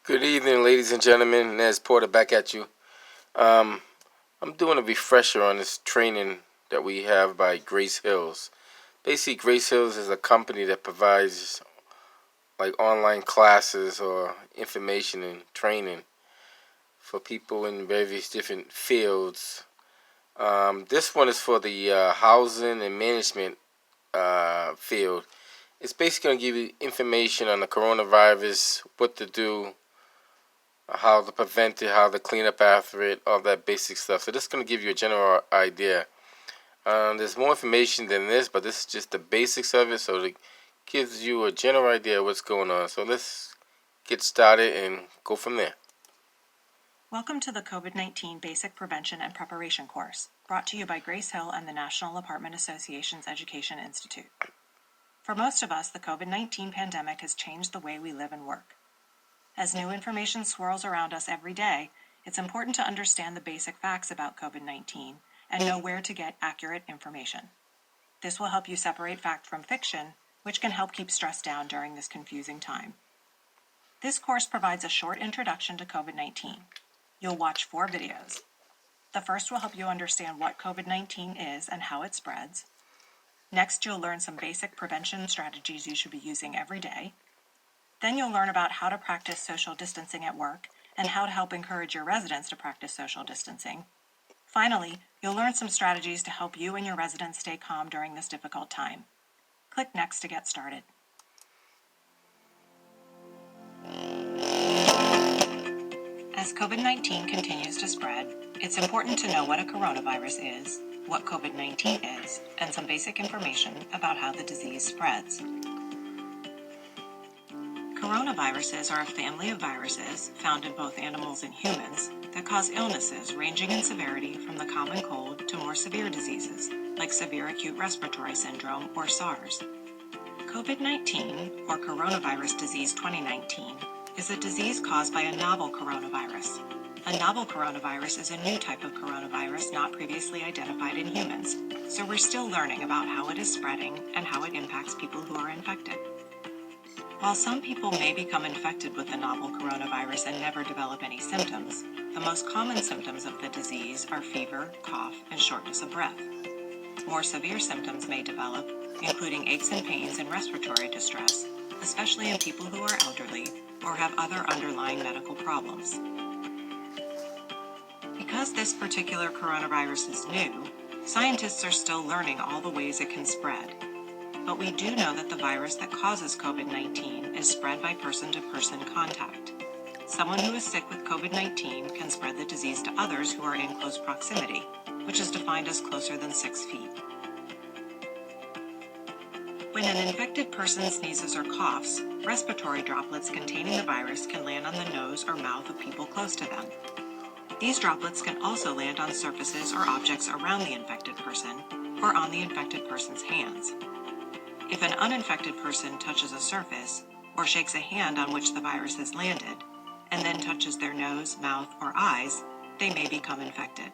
Good evening, ladies and gentlemen. Nez Porter back at you. Um, I'm doing a refresher on this training that we have by Grace Hills. Basically, Grace Hills is a company that provides like online classes or information and training for people in various different fields. This one is for the housing and management field. It's basically going to give you information on the coronavirus, what to do, how to prevent it, how to clean up after it, all that basic stuff. So this is going to give you a general idea. There's more information than this, but this is just the basics of it, so it gives you a general idea of what's going on. So let's get started and go from there. Welcome to the COVID-19 Basic Prevention and Preparation course, brought to you by Grace Hill and the National Apartment Association's Education Institute. For most of us, the COVID-19 pandemic has changed the way we live and work. As new information swirls around us every day, it's important to understand the basic facts about COVID-19 and know where to get accurate information. This will help you separate fact from fiction, which can help keep stress down during this confusing time. This course provides a short introduction to COVID-19. You'll watch 4 videos. The first will help you understand what COVID-19 is and how it spreads. Next, you'll learn some basic prevention strategies you should be using every day. Then you'll learn about how to practice social distancing at work and how to help encourage your residents to practice social distancing. Finally, you'll learn some strategies to help you and your residents stay calm during this difficult time. Click Next to get started. As COVID-19 continues to spread, it's important to know what a coronavirus is, what COVID-19 is, and some basic information about how the disease spreads. Coronaviruses are a family of viruses found in both animals and humans that cause illnesses ranging in severity from the common cold to more severe diseases, like severe acute respiratory syndrome or SARS. COVID-19, or Coronavirus Disease 2019, is a disease caused by a novel coronavirus. A novel coronavirus is a new type of coronavirus not previously identified in humans, so we're still learning about how it is spreading and how it impacts people who are infected. While some people may become infected with the novel coronavirus and never develop any symptoms, the most common symptoms of the disease are fever, cough, and shortness of breath. More severe symptoms may develop, including aches and pains and respiratory distress, especially in people who are elderly or have other underlying medical problems. Because this particular coronavirus is new, scientists are still learning all the ways it can spread. But we do know that the virus that causes COVID-19 is spread by person-to-person contact. Someone who is sick with COVID-19 can spread the disease to others who are in close proximity, which is defined as closer than 6 feet. When an infected person sneezes or coughs, respiratory droplets containing the virus can land on the nose or mouth of people close to them. These droplets can also land on surfaces or objects around the infected person or on the infected person's hands. If an uninfected person touches a surface or shakes a hand on which the virus has landed, and then touches their nose, mouth, or eyes, they may become infected.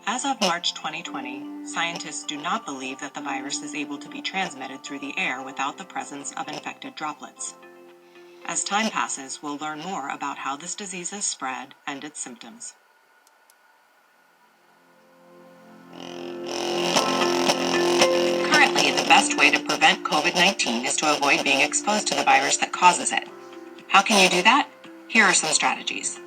As of March 2020, scientists do not believe that the virus is able to be transmitted through the air without the presence of infected droplets. As time passes, we'll learn more about how this disease is spread and its symptoms. Currently, the best way to prevent COVID-19 is to avoid being exposed to the virus that causes it. How can you do that? Here are some strategies.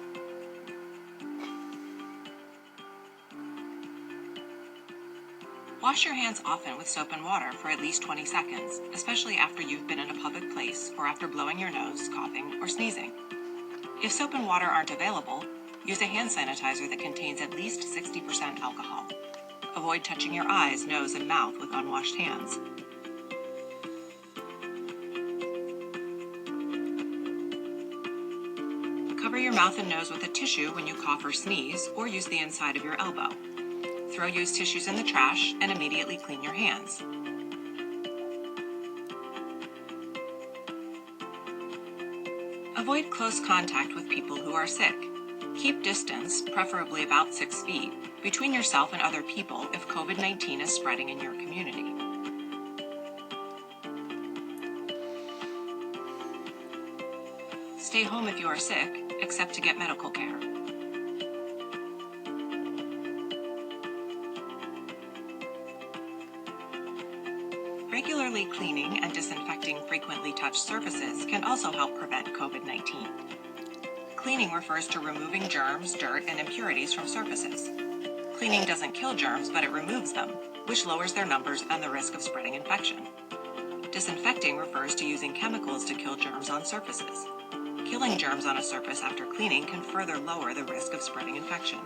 Wash your hands often with soap and water for at least 20 seconds, especially after you've been in a public place or after blowing your nose, coughing, or sneezing. If soap and water aren't available, use a hand sanitizer that contains at least 60% alcohol. Avoid touching your eyes, nose, and mouth with unwashed hands. Cover your mouth and nose with a tissue when you cough or sneeze, or use the inside of your elbow. Throw used tissues in the trash and immediately clean your hands. Avoid close contact with people who are sick. Keep distance, preferably about 6 feet, between yourself and other people if COVID-19 is spreading in your community. Stay home if you are sick, except to get medical care. Regularly cleaning and disinfecting frequently touched surfaces can also help prevent COVID-19. Cleaning refers to removing germs, dirt, and impurities from surfaces. Cleaning doesn't kill germs, but it removes them, which lowers their numbers and the risk of spreading infection. Disinfecting refers to using chemicals to kill germs on surfaces. Killing germs on a surface after cleaning can further lower the risk of spreading infection.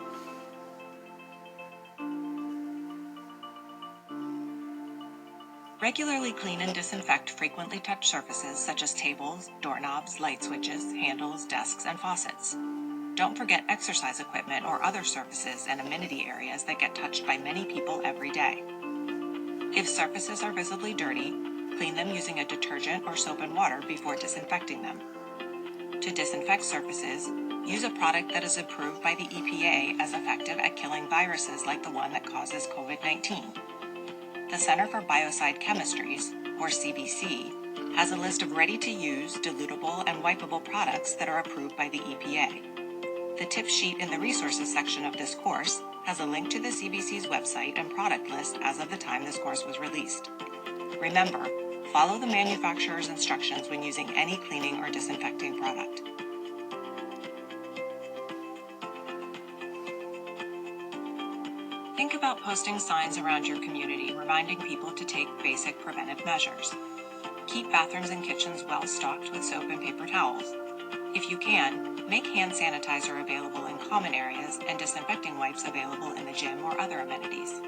Regularly clean and disinfect frequently touched surfaces such as tables, doorknobs, light switches, handles, desks, and faucets. Don't forget exercise equipment or other surfaces and amenity areas that get touched by many people every day. If surfaces are visibly dirty, clean them using a detergent or soap and water before disinfecting them. To disinfect surfaces, use a product that is approved by the EPA as effective at killing viruses like the one that causes COVID-19. The Center for Biocide Chemistries, or CBC, has a list of ready-to-use, dilutable, and wipeable products that are approved by the EPA. The tip sheet in the resources section of this course has a link to the CBC's website and product list as of the time this course was released. Remember, follow the manufacturer's instructions when using any cleaning or disinfecting product. Think about posting signs around your community reminding people to take basic preventive measures. Keep bathrooms and kitchens well stocked with soap and paper towels. If you can, make hand sanitizer available in common areas and disinfecting wipes available in the gym or other amenities.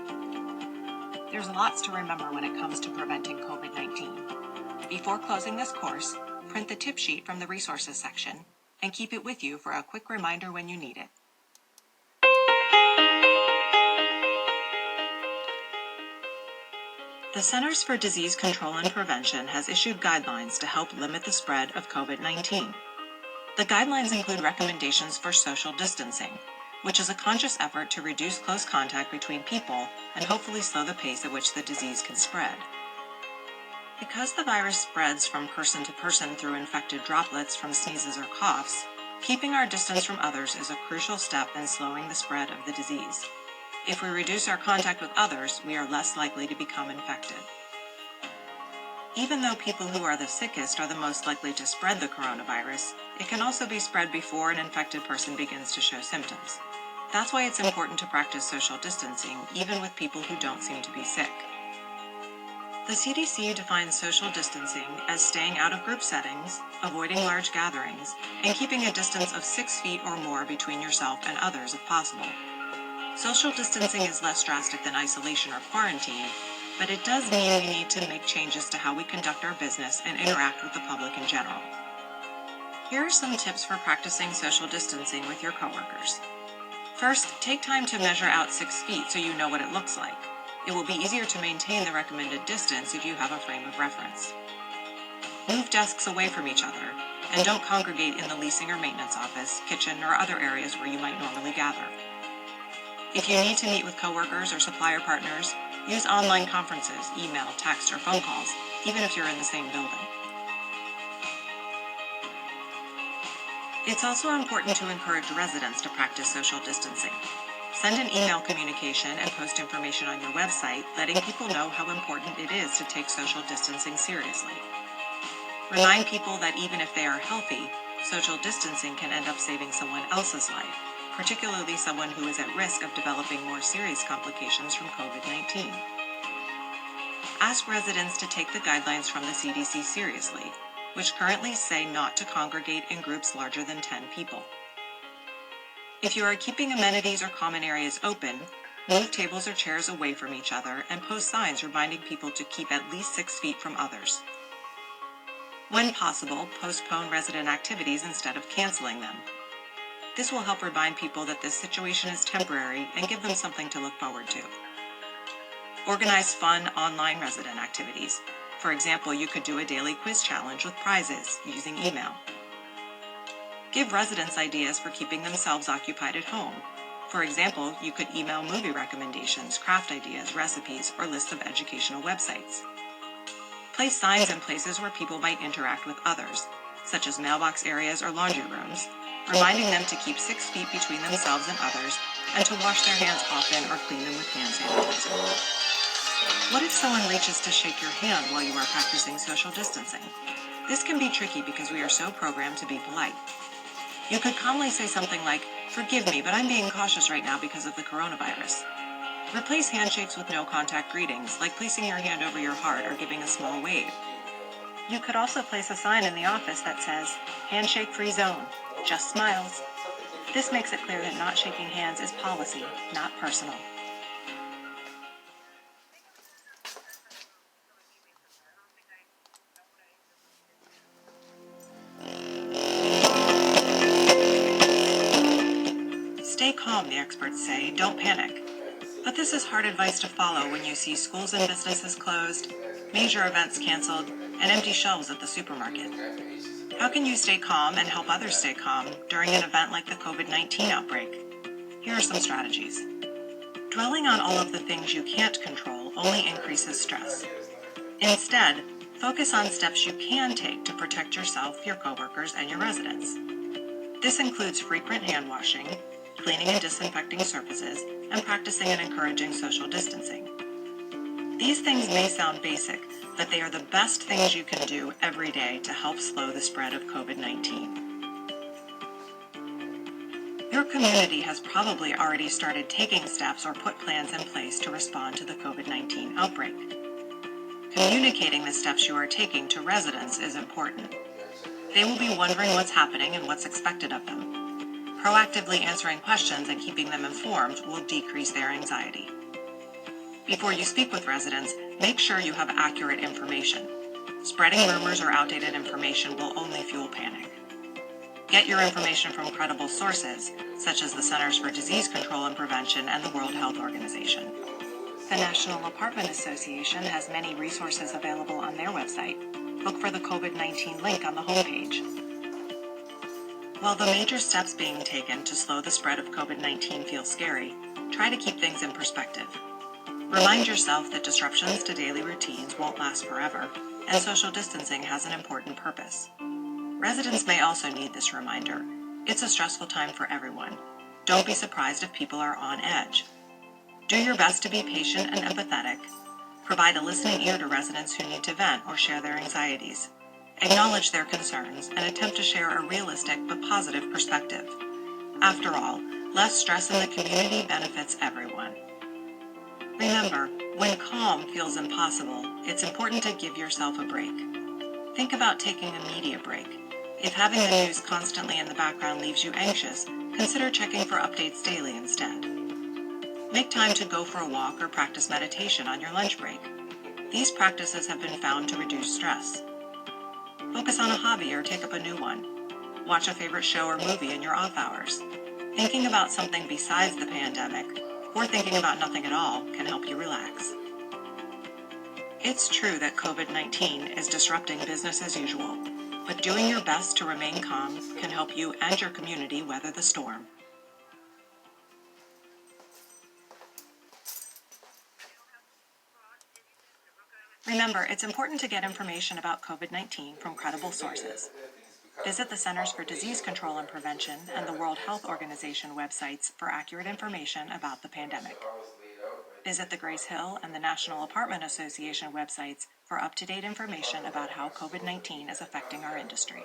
There's lots to remember when it comes to preventing COVID-19. Before closing this course, print the tip sheet from the resources section and keep it with you for a quick reminder when you need it. The Centers for Disease Control and Prevention has issued guidelines to help limit the spread of COVID-19. The guidelines include recommendations for social distancing, which is a conscious effort to reduce close contact between people and hopefully slow the pace at which the disease can spread. Because the virus spreads from person to person through infected droplets from sneezes or coughs, keeping our distance from others is a crucial step in slowing the spread of the disease. If we reduce our contact with others, we are less likely to become infected. Even though people who are the sickest are the most likely to spread the coronavirus, it can also be spread before an infected person begins to show symptoms. That's why it's important to practice social distancing, even with people who don't seem to be sick. The CDC defines social distancing as staying out of group settings, avoiding large gatherings, and keeping a distance of 6 feet or more between yourself and others if possible. Social distancing is less drastic than isolation or quarantine, but it does mean we need to make changes to how we conduct our business and interact with the public in general. Here are some tips for practicing social distancing with your coworkers. First, take time to measure out 6 feet so you know what it looks like. It will be easier to maintain the recommended distance if you have a frame of reference. Move desks away from each other, and don't congregate in the leasing or maintenance office, kitchen, or other areas where you might normally gather. If you need to meet with coworkers or supplier partners, use online conferences, email, text, or phone calls, even if you're in the same building. It's also important to encourage residents to practice social distancing. Send an email communication and post information on your website, letting people know how important it is to take social distancing seriously. Remind people that even if they are healthy, social distancing can end up saving someone else's life, particularly someone who is at risk of developing more serious complications from COVID-19. Ask residents to take the guidelines from the CDC seriously, which currently say not to congregate in groups larger than 10 people. If you are keeping amenities or common areas open, move tables or chairs away from each other and post signs reminding people to keep at least 6 feet from others. When possible, postpone resident activities instead of canceling them. This will help remind people that this situation is temporary and give them something to look forward to. Organize fun online resident activities. For example, you could do a daily quiz challenge with prizes using email. Give residents ideas for keeping themselves occupied at home. For example, you could email movie recommendations, craft ideas, recipes, or lists of educational websites. Place signs in places where people might interact with others. such as mailbox areas or laundry rooms, reminding them to keep 6 feet between themselves and others and to wash their hands often or clean them with hand sanitizer. What if someone reaches to shake your hand while you are practicing social distancing? This can be tricky because we are so programmed to be polite. You could calmly say something like, "Forgive me, but I'm being cautious right now because of the coronavirus." Replace handshakes with no-contact greetings, like placing your hand over your heart or giving a small wave. You could also place a sign in the office that says, "Handshake-free zone, just smiles." This makes it clear that not shaking hands is policy, not personal. Stay calm, the experts say, don't panic. But this is hard advice to follow when you see schools and businesses closed, major events canceled, and empty shelves at the supermarket. How can you stay calm and help others stay calm during an event like the COVID-19 outbreak? Here are some strategies. Dwelling on all of the things you can't control only increases stress. Instead, focus on steps you can take to protect yourself, your coworkers, and your residents. This includes frequent hand washing, cleaning and disinfecting surfaces, and practicing and encouraging social distancing. These things may sound basic, but they are the best things you can do every day to help slow the spread of COVID-19. Your community has probably already started taking steps or put plans in place to respond to the COVID-19 outbreak. Communicating the steps you are taking to residents is important. They will be wondering what's happening and what's expected of them. Proactively answering questions and keeping them informed will decrease their anxiety. Before you speak with residents, make sure you have accurate information. Spreading rumors or outdated information will only fuel panic. Get your information from credible sources, such as the Centers for Disease Control and Prevention and the World Health Organization. The National Apartment Association has many resources available on their website. Look for the COVID-19 link on the homepage. While the major steps being taken to slow the spread of COVID-19 feel scary, try to keep things in perspective. Remind yourself that disruptions to daily routines won't last forever, and social distancing has an important purpose. Residents may also need this reminder. It's a stressful time for everyone. Don't be surprised if people are on edge. Do your best to be patient and empathetic. Provide a listening ear to residents who need to vent or share their anxieties. Acknowledge their concerns and attempt to share a realistic but positive perspective. After all, less stress in the community benefits everyone. Remember, when calm feels impossible, it's important to give yourself a break. Think about taking a media break. If having the news constantly in the background leaves you anxious, consider checking for updates daily instead. Make time to go for a walk or practice meditation on your lunch break. These practices have been found to reduce stress. Focus on a hobby or take up a new one. Watch a favorite show or movie in your off hours. Thinking about something besides the pandemic, or thinking about nothing at all, can help you relax. It's true that COVID-19 is disrupting business as usual, but doing your best to remain calm can help you and your community weather the storm. Remember, it's important to get information about COVID-19 from credible sources. Visit the Centers for Disease Control and Prevention and the World Health Organization websites for accurate information about the pandemic. Visit the Grace Hill and the National Apartment Association websites for up-to-date information about how COVID-19 is affecting our industry.